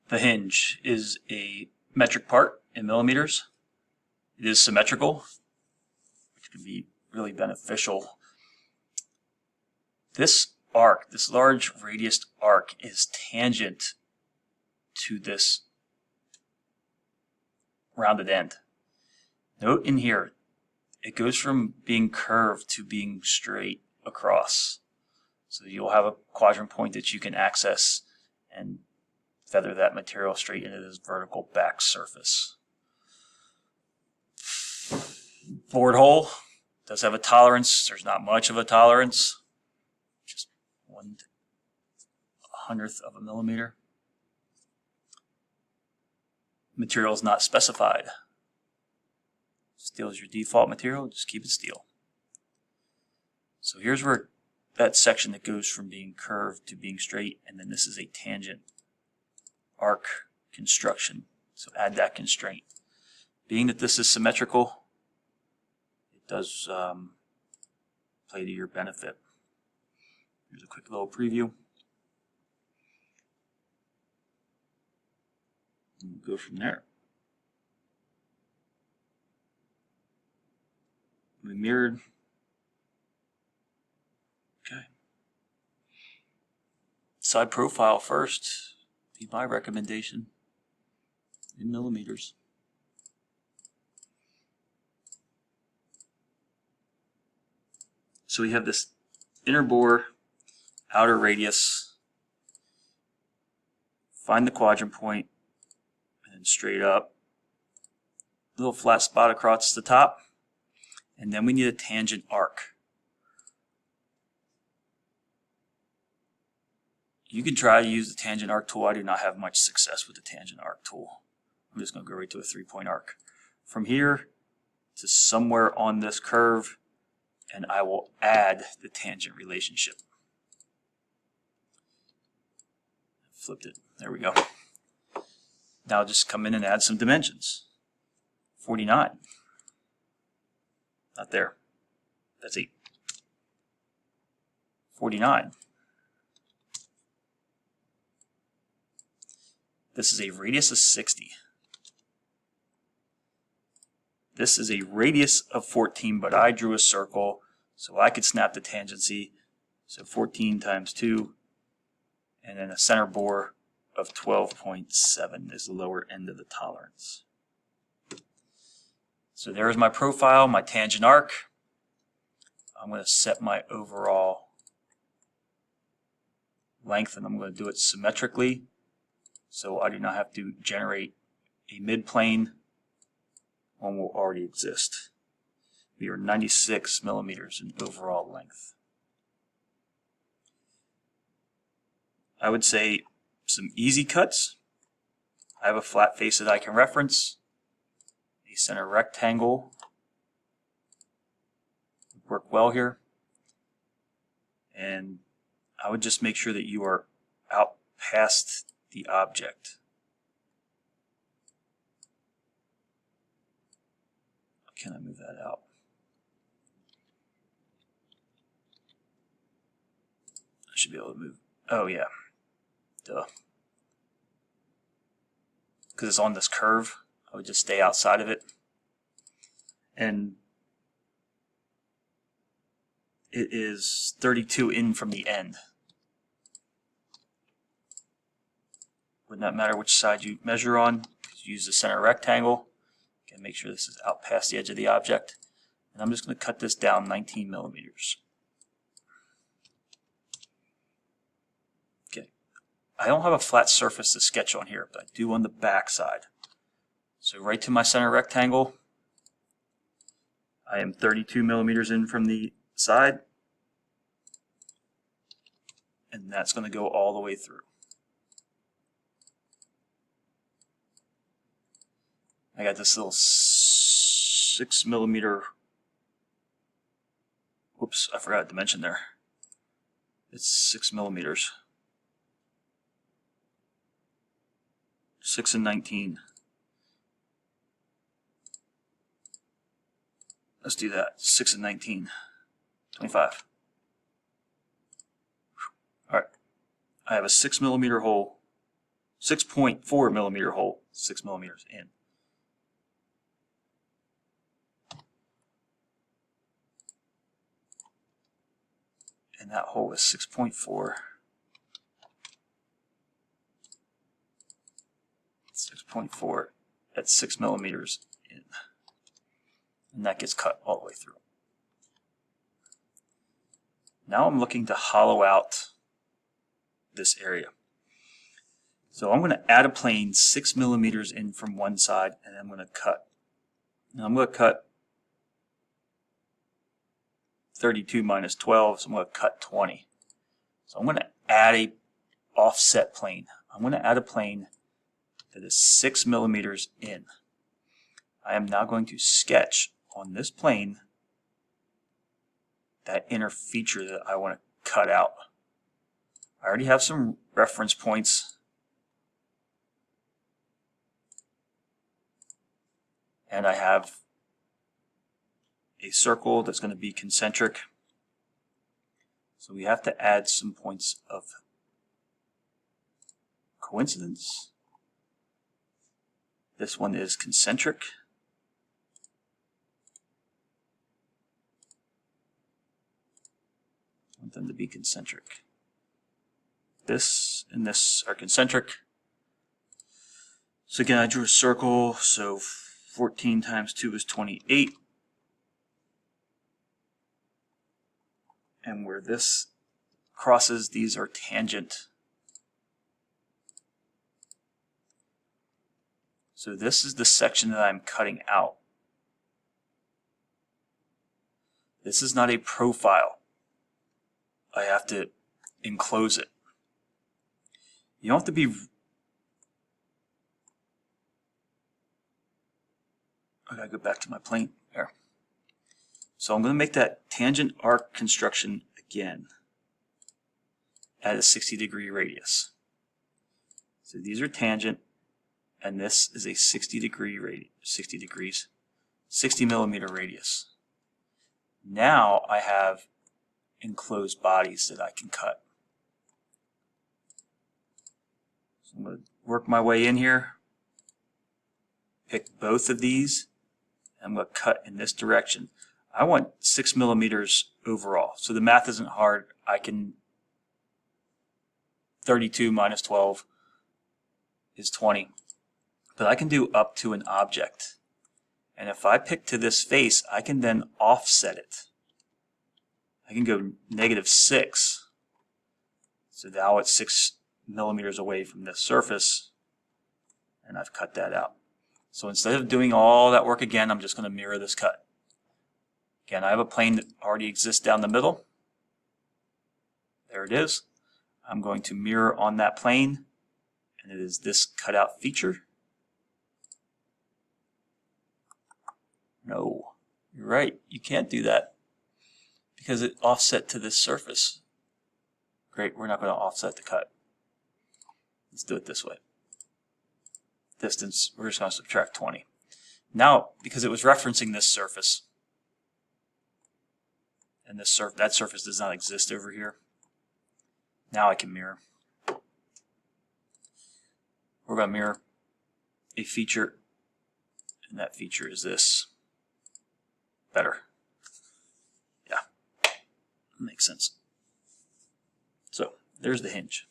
The hinge is a metric part in millimeters. It is symmetrical, which can be really beneficial. This arc, this large radius arc, is tangent to this rounded end. Note in here, it goes from being curved to being straight across. So you'll have a quadrant point that you can access and feather that material straight into this vertical back surface. Board hole does have a tolerance. There's not much of a tolerance, just 1/100th of a millimeter. Material is not specified. Steel is your default material, just keep it steel. So here's where that section that goes from being curved to being straight, and then this is a tangent arc construction. So add that constraint. Being that this is symmetrical, it does play to your benefit. Here's a quick little preview. And we'll go from there. We mirrored. Okay. Side profile first. Be my recommendation in millimeters. So we have this inner bore, outer radius. Find the quadrant point, and then straight up. Little flat spot across the top, and then we need a tangent arc. You can try to use the tangent arc tool. I do not have much success with the tangent arc tool. I'm just going to go right to a 3-point arc. From here to somewhere on this curve, and I will add the tangent relationship. Flipped it. There we go. Now just come in and add some dimensions. 49. Not there. That's 8. 49. This is a radius of 60. This is a radius of 14, but I drew a circle, so I could snap the tangency. So 14 times 2, and then a center bore of 12.7 is the lower end of the tolerance. So there's my profile, my tangent arc. I'm going to set my overall length, and I'm going to do it symmetrically, so I do not have to generate a midplane. One will already exist. We are 96 millimeters in overall length. I would say some easy cuts. I have a flat face that I can reference. A center rectangle would work well here. And I would just make sure that you are out past the object. Can I move that out? I should be able to move. Oh yeah. Duh. Because it's on this curve, I would just stay outside of it. And it is 32 in from the end. Would not matter which side you measure on. Use the center rectangle. Again, make sure this is out past the edge of the object. And I'm just going to cut this down 19 millimeters. Okay. I don't have a flat surface to sketch on here, but I do on the back side. So right to my center rectangle. I am 32 millimeters in from the side. And that's going to go all the way through. I got this little 6 millimeter, whoops, I forgot a dimension there. It's 6 millimeters. 6 and 19. Let's do that. 6 and 19. 25. Alright. I have a 6 millimeter hole 6.4 millimeter hole, 6 millimeters in. And that hole is 6.4. 6.4 at 6 millimeters in. And that gets cut all the way through. Now I'm looking to hollow out this area. So I'm going to add a plane 6 millimeters in from one side, and I'm going to cut. Now I'm going to cut 32 minus 12, so I'm going to cut 20. So I'm going to add a offset plane. I'm going to add a plane that is 6 millimeters in. I am now going to sketch on this plane that inner feature that I want to cut out. I already have some reference points, and I have a circle that's going to be concentric. So we have to add some points of coincidence. This one is concentric. I want them to be concentric. This and this are concentric. So again, I drew a circle, so 14 times 2 is 28. And where this crosses, these are tangent. So this is the section that I'm cutting out. This is not a profile. I have to enclose it. You don't have to be... I gotta go back to my plane there. So I'm going to make that tangent arc construction again at a 60-degree radius. So these are tangent, and this is a 60-degree radius, 60 millimeter radius. Now I have enclosed bodies that I can cut. So I'm going to work my way in here, pick both of these, and I'm going to cut in this direction. I want 6 millimeters overall, so the math isn't hard. I can 32 minus 12 is 20, but I can do up to an object. And if I pick to this face, I can then offset it. I can go -6. So now it's 6 millimeters away from this surface, and I've cut that out. So instead of doing all that work again, I'm just going to mirror this cut. Again, I have a plane that already exists down the middle. There it is. I'm going to mirror on that plane, and it is this cutout feature. No, you're right. You can't do that because it offset to this surface. Great, we're not going to offset the cut. Let's do it this way. Distance, we're just going to subtract 20. Now, because it was referencing this surface, and this that surface does not exist over here, now I can mirror. We're going to mirror a feature, and that feature is this. Better. Yeah, makes sense. So there's the hinge.